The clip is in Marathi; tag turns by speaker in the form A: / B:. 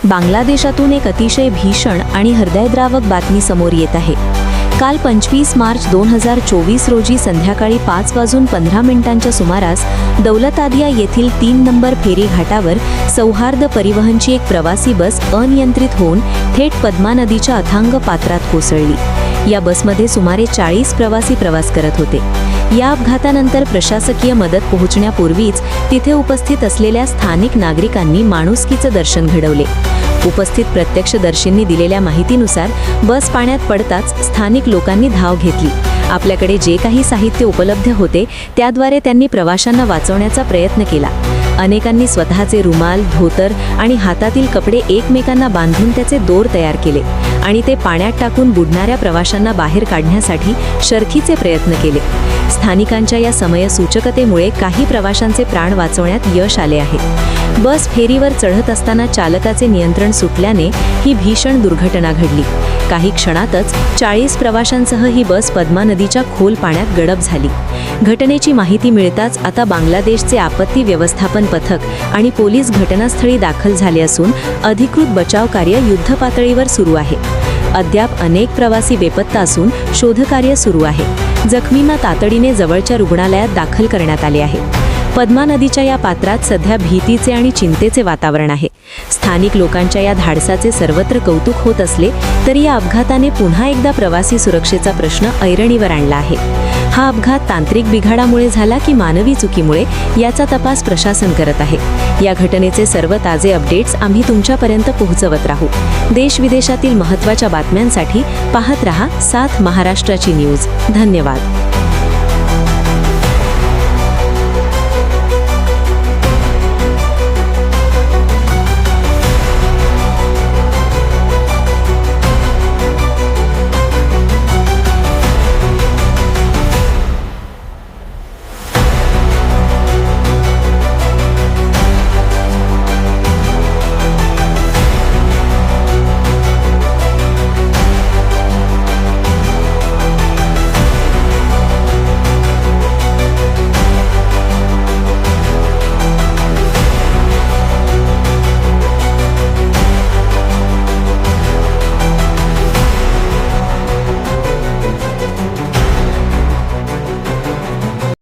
A: बांगलादेशातून एक अतिशय भीषण आणि हृदयद्रावक बातमी समोर येत आहे। काल 25 मार्च 2024 रोजी संध्याकाळी 5:15 सुमारास दौलतादिया येथील 3 नंबर फेरी घाटावर सौहार्द परिवहनची एक प्रवासी बस अनियंत्रित होऊन थेट पद्मा नदीच्या अथांग पात्रात कोसळली। या बसमध्ये सुमारे 40 प्रवासी प्रवास करत होते। या अपघातानंतर प्रशासकीय मदत पोहोचण्यापूर्वीच तिथे उपस्थित असलेल्या स्थानिक नागरिकांनी माणुसकीचं दर्शन घडवले। उपस्थित प्रत्यक्षदर्शींनी दिलेल्या माहितीनुसार बस पाण्यात पडताच स्थानिक लोकांनी धाव घेतली। आपल्याकडे जे काही साहित्य उपलब्ध होते त्याद्वारे त्यांनी प्रवाशांना वाचवण्याचा प्रयत्न केला। अनेकांनी स्वतःचे रुमाल, धोतर आणि हातातील कपडे एकमेकांना बांधून त्याचे दोर तयार केले आणि ते पाण्यात टाकून बुडणाऱ्या प्रवाशांना बाहेर काढण्यासाठी शर्थीचे प्रयत्न केले। स्थानिकांच्या या समयसूचकतेमुळे काही प्रवाशांचे प्राण वाचवण्यात यश आले आहे। बस फेरीवर चढत असताना चालकाचे नियंत्रण सुटल्याने ही भीषण दुर्घटना घडली। काही क्षणातच 40 प्रवाशांसह ही बस पद्मा नदीच्या खोल पाण्यात गडप झाली। घटनेची माहिती मिळताच आता बांगलादेशचे आपत्ती व्यवस्थापन पथक आणि पोलीस घटनास्थळी दाखल झाले असून अधिकृत बचाव कार्य युद्धपातळीवर सुरू आहे। अद्याप अनेक प्रवासी बेपत्ता असून शोधकार्य सुरू आहे। जखमींना तातडीने जवळच्या रुग्णालयात दाखल करण्यात आले आहे। पद्मा नदीच्या या पात्रात सध्या भीतीचे आणि चिंतेचे वातावरण आहे। स्थानिक लोकांच्या या धाडसाचे सर्वत्र कौतुक होत असले तरी या अपघाताने पुन्हा एकदा प्रवासी सुरक्षेचा प्रश्न ऐरणीवर आणला आहे। हा अपघात तांत्रिक बिघाडामुळे झाला की मानवी चुकीमुळे याचा तपास प्रशासन करत आहे। या घटनेचे सर्व ताजे अपडेट्स आम्ही तुमच्यापर्यंत पोहोचवत राहू। देश विदेशातील महत्त्वाच्या बातम्यांसाठी पाहत रहा 7 महाराष्ट्राची न्यूज। धन्यवाद।